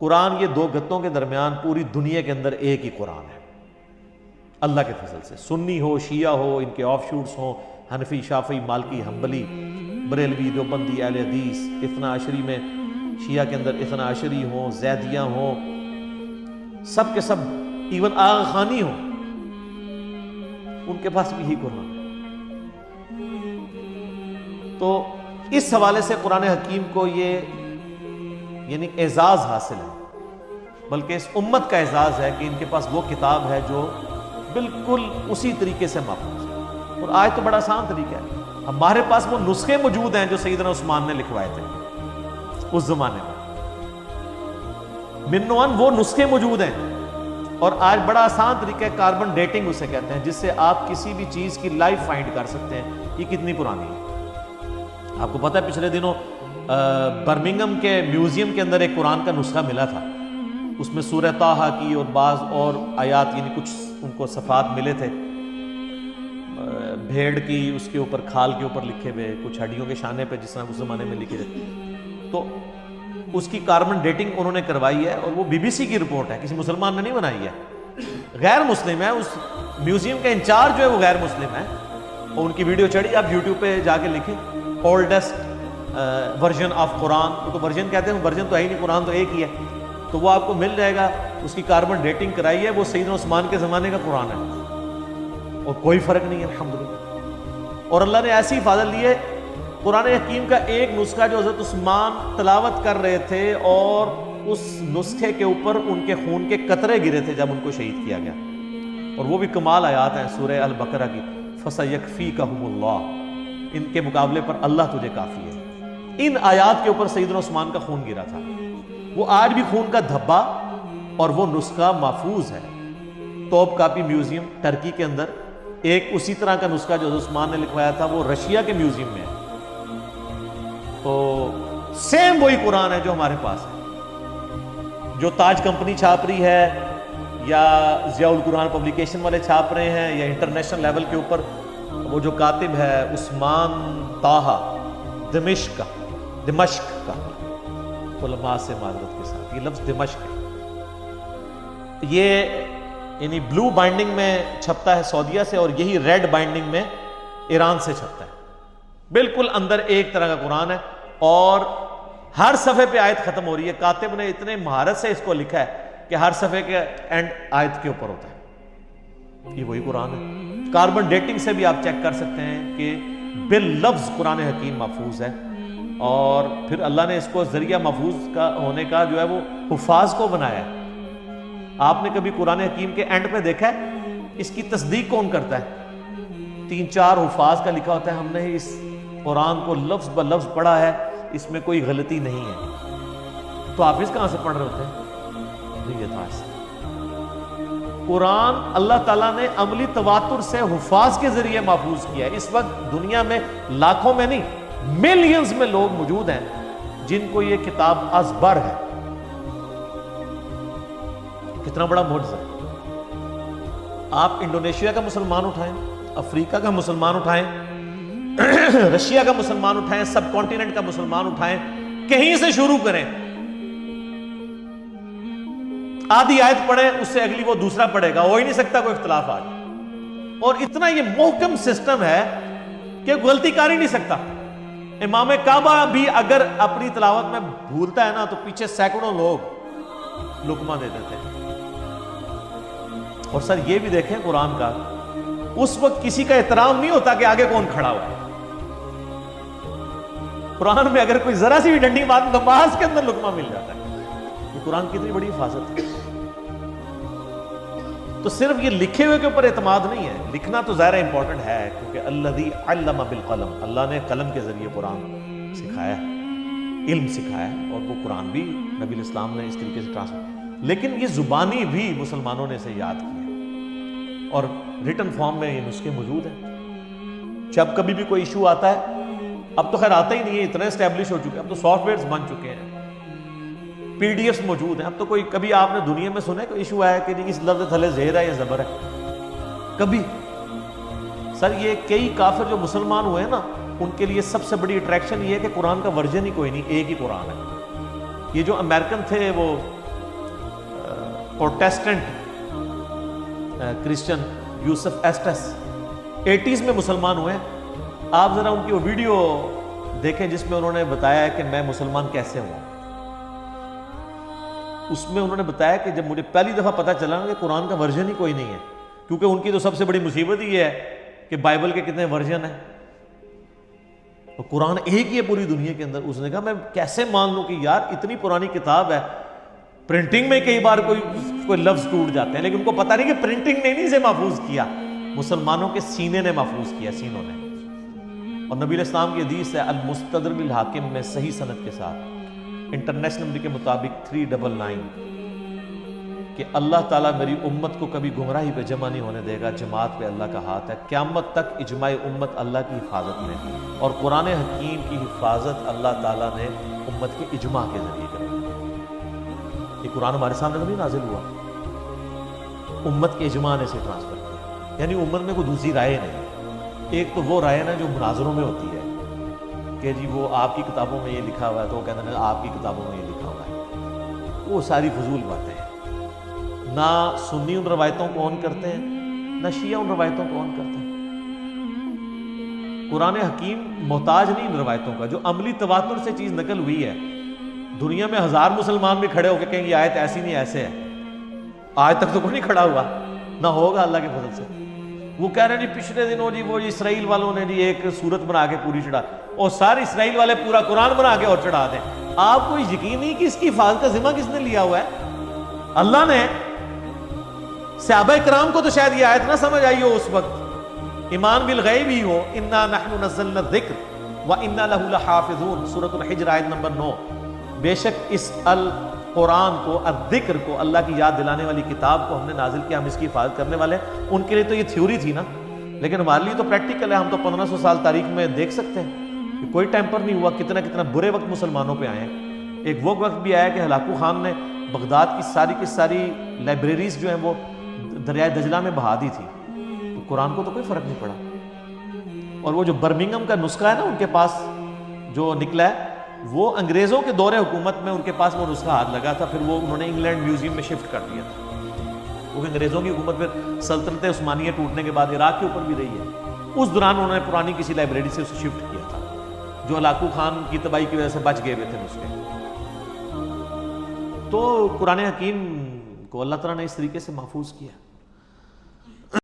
قرآن یہ دو گتوں کے درمیان پوری دنیا کے اندر ایک ہی قرآن ہے اللہ کے فضل سے. سنی ہو، شیعہ ہو، ان کے آف شوٹس ہوں، حنفی، شافعی، مالکی، حنبلی، بریلوی، دیوبندی، اہل حدیث، اثنا عشری میں شیعہ کے اندر اثنا عشری ہوں، زیدیہ ہوں، سب کے سب، ایون آغا خانی ہوں، ان کے پاس بھی یہی قرآن ہے. تو اس حوالے سے قرآن حکیم کو یہ یعنی اعزاز حاصل ہے، بلکہ اس امت کا اعزاز ہے کہ ان کے پاس وہ کتاب ہے جو بالکل اسی طریقے سے محفوظ ہے. اور آج تو بڑا آسان طریقہ ہے، ہمارے پاس وہ نسخے موجود ہیں جو سیدنا عثمان نے لکھوائے تھے اس زمانے میں، من و عن وہ نسخے موجود ہیں. اور آج بڑا آسان طریقہ ہے، کاربن ڈیٹنگ اسے کہتے ہیں، جس سے آپ کسی بھی چیز کی لائف فائنڈ کر سکتے ہیں یہ کتنی پرانی ہے. آپ کو پتہ ہے پچھلے دنوں برمنگھم کے میوزیم کے اندر ایک قرآن کا نسخہ ملا تھا، اس میں سورہ طٰہٰ کی اور بعض اور آیات یعنی کچھ ان کو صفحات ملے تھے، بھیڑ کی اس کے اوپر کھال کے اوپر لکھے ہوئے، کچھ ہڈیوں کے شانے پہ جس طرح اس زمانے میں لکھے تھے. تو اس کی کاربن ڈیٹنگ انہوں نے کروائی ہے، اور وہ بی بی سی کی رپورٹ ہے، کسی مسلمان نے نہیں بنائی ہے، غیر مسلم ہے. اس میوزیم کا انچارج جو ہے وہ غیر مسلم ہے، اور ان کی ویڈیو چڑھی، آپ یوٹیوب پہ جا کے لکھیں اولڈسٹ ورژن آف قرآن. وہ تو ورژن کہتے ہیں، ورژن تو ہے ہی نہیں، قرآن تو ایک ہی ہے، تو وہ آپ کو مل جائے گا. اس کی کاربن ڈیٹنگ کرائی ہے، وہ سیدنا عثمان کے زمانے کا قرآن ہے، اور کوئی فرق نہیں ہے الحمدللہ. اور اللہ نے ایسی حفاظت لی ہے، قرآن حکیم کا ایک نسخہ جو حضرت عثمان تلاوت کر رہے تھے، اور اس نسخے کے اوپر ان کے خون کے قطرے گرے تھے جب ان کو شہید کیا گیا. اور وہ بھی کمال آیات ہیں سورہ البقرہ کی، فَسَيَكْفِيكَهُمُ اللَّهُ، ان کے مقابلے پر اللہ تجھے کافی ہے. ان آیات کے اوپر سیدنا عثمان کا خون گرا تھا. وہ آج بھی خون کا دھبا اور وہ نسخہ محفوظ ہے توپ کاپی میوزیم ٹرکی کے اندر. ایک اسی طرح کا نسخہ جو عثمان نے لکھوایا تھا وہ رشیا کے میوزیم میں ہے. تو سیم وہی قرآن ہے جو ہمارے پاس ہے، جو تاج کمپنی چھاپ رہی ہے یا ضیاء القرآن پبلیکیشن والے چھاپ رہے ہیں، یا انٹرنیشنل لیول کے اوپر وہ جو کاتب ہے عثمان طٰہٰ دمشق کا، علماء سے معذرت کے ساتھ، یہ لفظ دمشق ہے، یہ یعنی بلو بائنڈنگ میں چھپتا ہے سعودیہ سے، اور یہی ریڈ بائنڈنگ میں ایران سے چھپتا ہے. بالکل اندر ایک طرح کا قرآن ہے، اور ہر صفحے پہ آیت ختم ہو رہی ہے. کاتب نے اتنے مہارت سے اس کو لکھا ہے کہ ہر صفحے کے اینڈ آیت کے اوپر ہوتا ہے. یہ وہی قرآن ہے. کاربن ڈیٹنگ سے بھی آپ چیک کر سکتے ہیں کہ باللفظ قرآن حکیم محفوظ ہے. اور پھر اللہ نے اس کو ذریعہ محفوظ کا ہونے کا جو ہے وہ حفاظ کو بنایا ہے. آپ نے کبھی قرآن حکیم کے اینڈ پہ دیکھا ہے اس کی تصدیق کون کرتا ہے؟ 3-4 حفاظ کا لکھا ہوتا ہے ہم نے اس قرآن کو لفظ ب لفظ پڑھا ہے، اس میں کوئی غلطی نہیں ہے. تو حافظ کہاں سے پڑھ رہے ہوتے ہیں؟ قرآن اللہ تعالیٰ نے عملی تواتر سے حفاظ کے ذریعے محفوظ کیا ہے. اس وقت دنیا میں لاکھوں میں نہیں، ملینز میں لوگ موجود ہیں جن کو یہ کتاب ازبر ہے. کتنا بڑا معجزہ. آپ انڈونیشیا کا مسلمان اٹھائیں، افریقہ کا مسلمان اٹھائیں، رشیا کا مسلمان اٹھائیں، سب کانٹیننٹ کا مسلمان اٹھائیں، کہیں سے شروع کریں، آدھی آیت پڑھیں، اس سے اگلی وہ دوسرا پڑھے گا، ہو ہی نہیں سکتا کوئی اختلاف آج. اور اتنا یہ محکم سسٹم ہے کہ غلطی کر ہی نہیں سکتا. امام کعبہ بھی اگر اپنی تلاوت میں بھولتا ہے نا تو پیچھے سینکڑوں لوگ لقمہ دے دیتے ہیں. اور سر یہ بھی دیکھیں قرآن کا، اس وقت کسی کا احترام نہیں ہوتا کہ آگے کون کھڑا ہوا ہے. قرآن میں اگر کوئی ذرا سی بھی ڈنڈی مار نماز کے اندر لقمہ مل جاتا ہے. یہ قرآن کی اتنی بڑی حفاظت ہے. تو صرف یہ لکھے ہوئے کے اوپر اعتماد نہیں ہے، لکھنا تو ظاہر امپورٹنٹ ہے، کیونکہ الذی علم بالقلم، اللہ نے قلم کے ذریعے قرآن سکھایا ہے، علم سکھایا ہے، اور وہ قرآن بھی نبی الاسلام نے اس طریقے سے ٹرانسلیٹ. لیکن یہ زبانی بھی مسلمانوں نے اسے یاد کیا ہے، اور ریٹن فارم میں یہ نسخے موجود ہیں. جب کبھی بھی کوئی ایشو آتا ہے، اب تو خیر آتا ہی نہیں ہے، اتنے اسٹیبلش ہو چکے ہیں، اب تو سافٹ ویئرز بن چکے ہیں، پی ڈی ایفs موجود ہیں. اب تو کوئی کبھی آپ نے دنیا میں سنا ہے کوئی ایشو آیا کہ اس لفظ تھلے زیر ہے یا زبر ہے؟ کبھی؟ سر یہ کئی کافر جو مسلمان ہوئے ہیں نا، ان کے لیے سب سے بڑی اٹریکشن یہ ہے کہ قرآن کا ورژن ہی کوئی نہیں، ایک ہی قرآن ہے. یہ جو امریکن تھے وہ پروٹیسٹنٹ کرسچن یوسف ایسٹس 80s میں مسلمان ہوئے ہیں. آپ ذرا ان کی وہ ویڈیو دیکھیں جس میں انہوں نے بتایا ہے کہ میں مسلمان کیسے ہوں. اس میں انہوں نے بتایا کہ جب مجھے پہلی دفعہ پتہ چلا کہ قرآن کا ورژن ہی کوئی نہیں ہے، کیونکہ ان کی تو سب سے بڑی مصیبت ہی یہ ہے کہ بائبل کے کتنے ورژن ہیں، تو قرآن ایک ہی ہے پوری دنیا کے اندر. اس نے کہا میں کیسے مان لوں کہ یار اتنی پرانی کتاب ہے، پرنٹنگ میں کئی بار کوئی لفظ ٹوٹ جاتے ہیں، لیکن ان کو پتہ نہیں کہ پرنٹنگ نے نہیں سے محفوظ کیا، مسلمانوں کے سینے نے محفوظ کیا، سینوں نے. اور نبی علیہ السلام کی حدیث ہے المستدرک للحاکم میں صحیح سند کے ساتھ، انٹرنیشنل نمبر کے مطابق 399، کہ اللہ تعالیٰ میری امت کو کبھی گمراہی پہ جمع نہیں ہونے دے گا، جماعت پہ اللہ کا ہاتھ ہے، قیامت تک اجماع امت اللہ کی حفاظت میں. اور قرآن حکیم کی حفاظت اللہ تعالیٰ نے امت کے اجماع کے ذریعے کری. یہ قرآن ہمارے سامنے تو نہیں نازل ہوا، امت کے اجماع نے اسے ٹرانسفر کیا. یعنی امت میں کوئی دوسری رائے نہیں. ایک تو وہ رائے نا جو مناظروں میں ہوتی ہے کہ جی وہ آپ کی کتابوں میں یہ لکھا ہوا ہے، تو وہ کہتے ہیں آپ کی کتابوں میں یہ لکھا ہوا ہے. وہ ساری فضول باتیں ہیں. نہ سنی ان روایتوں کو آن کرتے ہیں، نہ شیعہ ان روایتوں کو آن کرتے ہیں. قرآن حکیم محتاج نہیں ان روایتوں کا. جو عملی تواتر سے چیز نقل ہوئی ہے، دنیا میں 1000 مسلمان بھی کھڑے ہو کے کہیں یہ آیت ایسی نہیں ایسے ہے، آج تک تو کوئی نہیں کھڑا ہوا، نہ ہوگا اللہ کے فضل سے. وہ کہہ رہے ہیں جی پچھلے دنوں جی وہ اسرائیل والوں نے جی ایک صورت بنا کے پوری چڑھا، اور سارے اسرائیل والے پورا قرآن بنا کے اور چڑھا دیں. آپ کو یقین نہیں کہ اس کی حفاظت کا ذمہ کس نے لیا ہوا ہے؟ اللہ نے. صحابہ کرام کو تو شاید یہ آیت نہ سمجھ آئی ہو اس وقت، ایمان بالغیب ہی ہو، انا نحن نزلنا الذکر وانا لہ لحافظون، سورۃ الحجر آیت نمبر 9. بے شک اس القرآن کو، الذکر کو، اللہ کی یاد دلانے والی کتاب کو ہم نے نازل کیا، ہم اس کی حفاظت کرنے والے ہیں. ان کے لیے تو یہ تھیوری تھی نا، لیکن ہمارے لیے تو پریکٹیکل ہے. ہم تو 1500 سال تاریخ میں دیکھ سکتے ہیں کہ کوئی ٹیمپر نہیں ہوا. کتنا برے وقت مسلمانوں پہ آئے ہیں. ایک وہ وقت بھی آیا کہ ہلاکو خان نے بغداد کی ساری لائبریریز جو ہیں وہ دریائے دجلہ میں بہا دی تھی، تو قرآن کو تو کوئی فرق نہیں پڑا. اور وہ جو برمنگم کا نسخہ ہے نا ان کے پاس جو نکلا ہے، وہ انگریزوں کے دور حکومت میں ان کے پاس وہ نسخہ ہاتھ لگا تھا، پھر وہ انہوں نے انگلینڈ میوزیم میں شفٹ کر دیا تھا. وہ انگریزوں کی حکومت پھر سلطنت عثمانیہ ٹوٹنے کے بعد عراق کے اوپر بھی رہی ہے. اس دوران انہوں نے پرانی کسی لائبریری سے اسے شفٹ کیا تھا، جو ہلاکو خان کی تباہی کی وجہ سے بچ گئے ہوئے تھے نسخے. تو قرآن حکیم کو اللہ تعالیٰ نے اس طریقے سے محفوظ کیا.